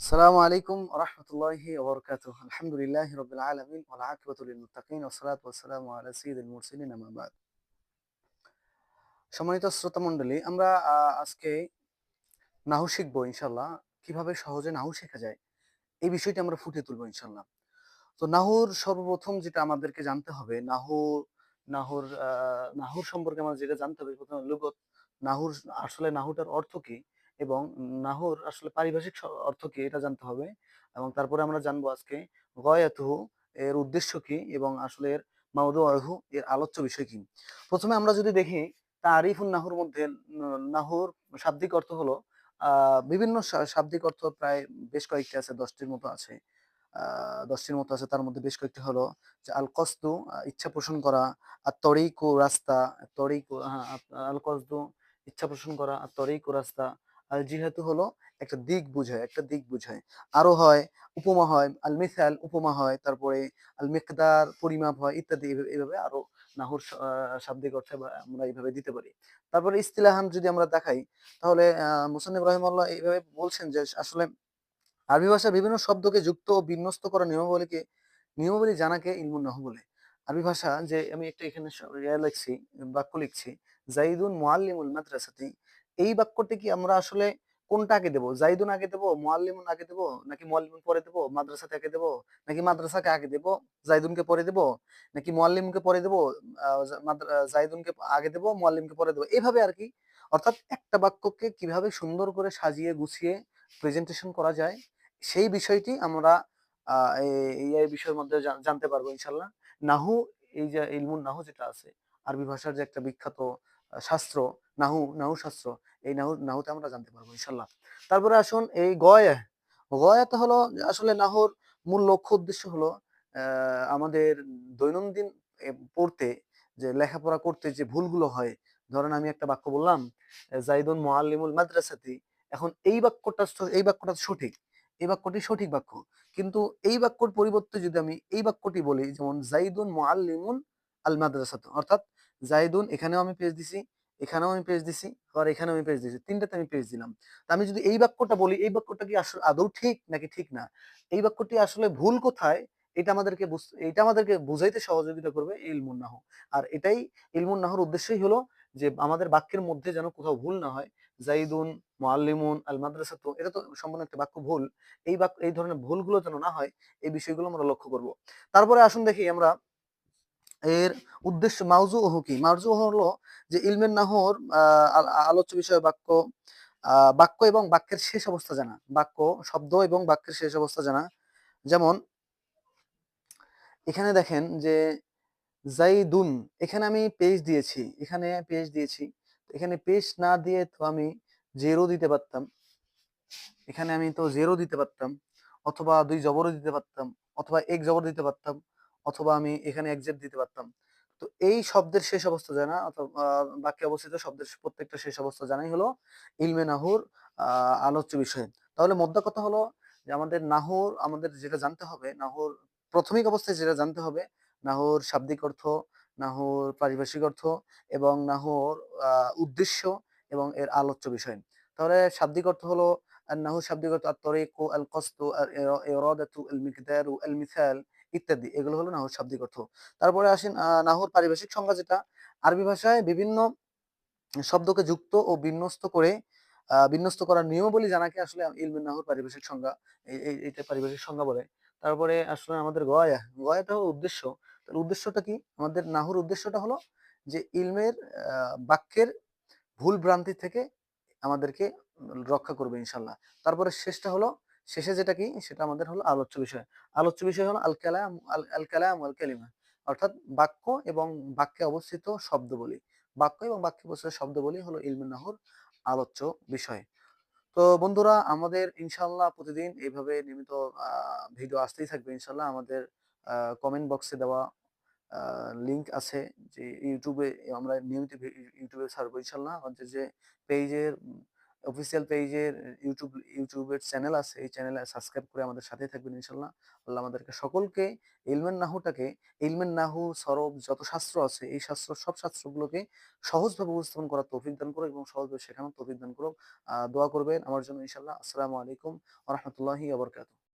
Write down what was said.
আসসালামু আলাইকুম ওয়া রাহমাতুল্লাহি ওয়া বারাকাতুহু। আলহামদুলিল্লাহি রাব্বিল আলামিন ওয়াল আকিবাতু লিল মুত্তাকিন ওয়াস সালাতু ওয়াস সালামু আলা সাইয়্যিদিল মুরসালিন আম্মা বা'দ। সম্মানিত শ্রোতা মণ্ডলী, আমরা আজকে নাহু শিখবো ইনশাআল্লাহ। কিভাবে সহজে নাহু শেখা যায় এই বিষয়টি আমরা ফুটিয়ে তুলবো ইনশাআল্লাহ। তো নাহুর সর্বপ্রথম যেটা আমাদেরকে জানতে হবে, নাহুর সম্পর্কে আমাদের যেটা জানতে হবে, প্রথমে লুগত। নাহুর আসলে নাহুটার অর্থ কি এবং নাহুর আসলে পারিভাষিক অর্থ কি এটা জানতে হবে। এবং তারপরে আমরা জানবো আজকে গয়াতুহু, এর উদ্দেশ্য কি এবং আসলে এর মাউদুউহু, এর আলোচ্য বিষয় কি। প্রথমে আমরা যদি দেখি তারিফুন নাহুর মধ্যে, নাহুর শাব্দিক অর্থ হলো বিভিন্ন শাব্দিক অর্থ প্রায় বেশ কয়েকটি আছে, 10টির মতো আছে। ১০টির মতো আছে। তার মধ্যে বেশ কয়েকটি হলো যে আল কসদু, ইচ্ছা পোষণ করা, আর তরিকু রাস্তা, তরিকু, হ্যাঁ, আল কসদু ইচ্ছা পোষণ করা, আর তরিকু রাস্তা। আল জিহাতু হলো একটা দিক বুঝায়, একটা দিক বুঝায়। আরো হয় উপমা হয়, আল মিসাল উপমা হয়, তারপরে আল মিকদার পরিমাপ হয় ইত্যাদি। এভাবে আরো নাহুর শাব্দিক অর্থে আমরা এইভাবে দিতে পারি। তারপরে ইস্তিলাহান যদি আমরা দেখাই, তাহলে মুসান্নিফ রাহিমাহুল্লাহ এইভাবে বলছেন যে আসলে আরবি ভাষার বিভিন্ন শব্দকে যুক্ত ও বিন্যস্ত করা নিয়মাবলী জানাকে ইলমুন নাহু বলে। আরবি ভাষা যে আমি একটা এখানে লিখছি, বাক্য লিখছি, জাইদুন মুআল্লিমুল মাদ্রাসাতি। এই বাক্যটি কি আমরা আসলে কোনটা আগে দেব? জাইদুন আগে দেব, মুআল্লিমুন আগে দেব, নাকি মুআল্লিমুন পরে দেব, মাদ্রাসাতে আগে দেব, নাকি মাদ্রাসাকে আগে দেব, জাইদুনকে পরে দেব, নাকি মুআল্লিমকে পরে দেব, জাইদুনকে আগে দেব, মুআল্লিমকে পরে দেব। এভাবে আরকি। অর্থাৎ একটা বাক্যকে কিভাবে সুন্দর করে সাজিয়ে গুছিয়ে প্রেজেন্টেশন করা যায় সেই বিষয়টি আমরা এই বিষয়ের মধ্যে জানতে পারবো ইনশাল্লাহ। নাহু, এই যে ইলমুন নাহু যেটা আছে, আরবি ভাষার যে একটা বিখ্যাত শাস্ত্র, নাহু শাস্ত্র, এই নাহুতে আমরা জানতে পারবো ইনশাল্লাহ। তারপরে আসুন এই গয়াতে হলো যে আসলে নাহুর মূল লক্ষ্য উদ্দেশ্য হলো আমাদের দৈনন্দিন পড়তে, যে লেখাপড়া করতে যে ভুলগুলো হয়। ধরেন আমি একটা বাক্য বললাম, জাইদুন মুআল্লিমুল মাদ্রাসাতি। এখন এই বাক্যটা সঠিক, এই বাক্যটি সঠিক বাক্য। কিন্তু এই বাক্যর পরিবর্তে যদি আমি এই বাক্যটি বলি, যেমন জাইদুন মুআল্লিমুন আল মাদ্রাসাতু, অর্থাৎ জাইদুন, এখানেও আমি পেজ দিছি, এখানেও আমি পেজ দিছি, আবার এখানেও আমি পেজ দিছি, তিনটাতে আমি পেজ দিলাম। তা আমি যদি এই বাক্যটা বলি, এই বাক্যটা কি আসলে আদৌ ঠিক নাকি ঠিক না, এই বাক্যটি আসলে ভুল কোথায়, এটা আমাদেরকে বুঝাইতে সহযোগিতা করবে ইলমুন নাহু। আর এটাই ইলমুন নাহুর উদ্দেশ্যই হলো যে আমাদের বাক্যের মধ্যে যেন কোথাও ভুল না হয়। জাইদুন মুআল্লিমুন আল মাদ্রাসাতু, এটা তো সম্পূর্ণ একটা বাক্য ভুল। এই ধরনের ভুলগুলো যেন না হয়, এই বিষয়গুলো আমরা লক্ষ্য করব। তারপরে আসুন দেখি আমরা এর উদ্দেশ্য। মাউজুহু কি? মাউজুহু হলো যে ইলমের নাহর আলোচ্য বিষয় বাক্য, বাক্য এবং বাক্যের শেষ অবস্থা জানা। বাক্য, শব্দ এবং বাক্যের শেষ অবস্থা জানা। যেমন এখানে দেখেন যে জাইদুন, এখানে আমি পেজ দিয়েছি, এখানে পেজ দিয়েছি। এখানে পেজ না দিয়ে তো আমি 0 দিতে পারতাম। এখানে আমি তো 0 দিতে পারতাম, অথবা ২ জবরও দিতে পারতাম, অথবা ১ জবর দিতে পারতাম, অথবা আমি এখানে একজেট দিতে পারতাম। তো এই শব্দের শেষ অবস্থা জানা, অথবা বাক্যে অবস্থিত শব্দের প্রত্যেকটা শেষ অবস্থা জানাই হলো ইলমে নাহুর আলোচ্য বিষয়। তাহলে মোদ্দা কথা হলো যে আমাদের যেটা জানতে হবে, নাহুর প্রাথমিক অবস্থায় যেটা জানতে হবে, নাহুর শাব্দিক অর্থ, নাহুর পারিভাষিক অর্থ, এবং নাহুর উদ্দেশ্য এবং এর আলোচ্য বিষয়। তাহলে শাব্দিক অর্থ হলো নাহু শাব্দিক অর্থ আত-তরিকু, আল-কসদু, আর-ইরাদাতু, আল-মিকদারু, আল-মিসাল ইত্যাদি। এগুলো হলো নাহুর শাব্দিক অর্থ। তারপরে আসেন নাহুর পারিভাষিক সংজ্ঞা, যেটা আরবি ভাষায় বিভিন্ন শব্দকে যুক্ত ও বিন্যস্ত করার নিয়মাবলী জানাকে আসলে ইলমে নাহুর পারিভাষিক সংজ্ঞা। এইটা পারিভাষিক সংজ্ঞা বলে। তারপরে আসলে আমাদের গয়াটা হলো উদ্দেশ্য। তাহলে উদ্দেশ্যটা কি? আমাদের নাহুর উদ্দেশ্যটা হলো যে ইলমের বাক্যের ভুল ভ্রান্তি থেকে আমাদেরকে রক্ষা করবে ইনশাল্লাহ। তারপরে শেষে যেটা কি সেটা আমাদের হলো আলোচ্য বিষয়। আলোচ্য বিষয় হলো আল কালাম ওয়াল কালিমা, অর্থাৎ বাক্য এবং বাক্যে অবস্থিত শব্দবলী। বাক্য এবং বাক্যে অবস্থিত শব্দবলী হলো ইলমে নাহর আলোচ্য বিষয়। তো বন্ধুরা, আমাদের ইনশাল্লাহ প্রতিদিন এইভাবে নিয়মিত ভিডিও আসতেই থাকবে ইনশাল্লাহ। আমাদের কমেন্ট বক্সে দেওয়া লিংক আছে, যে ইউটিউবে আমরা নিয়মিত ইউটিউবে ছাড়বো ইনশাল্লাহ। আমাদের যে পেজের অফিসিয়াল পেজের ইউটিউবের চ্যানেল আছে। এই চ্যানেলে সাবস্ক্রাইব করে আমাদের সাথেই থাকবেন ইনশাআল্লাহ। আল্লাহ আমাদেরকে সকলকে ইলমেন নাহু, সরব যত শাস্ত্র আছে এই সব শাস্ত্রগুলোকে সহজভাবে উপস্থাপন করার তৌফিক দান করুক এবং সহজভাবে শেখানোর তৌফিক দান করুক। দোয়া করবেন আমার জন্য ইনশাআল্লাহ। আসসালামু আলাইকুম ওয়া রাহমাতুল্লাহি ওয়া বারাকাতুহু।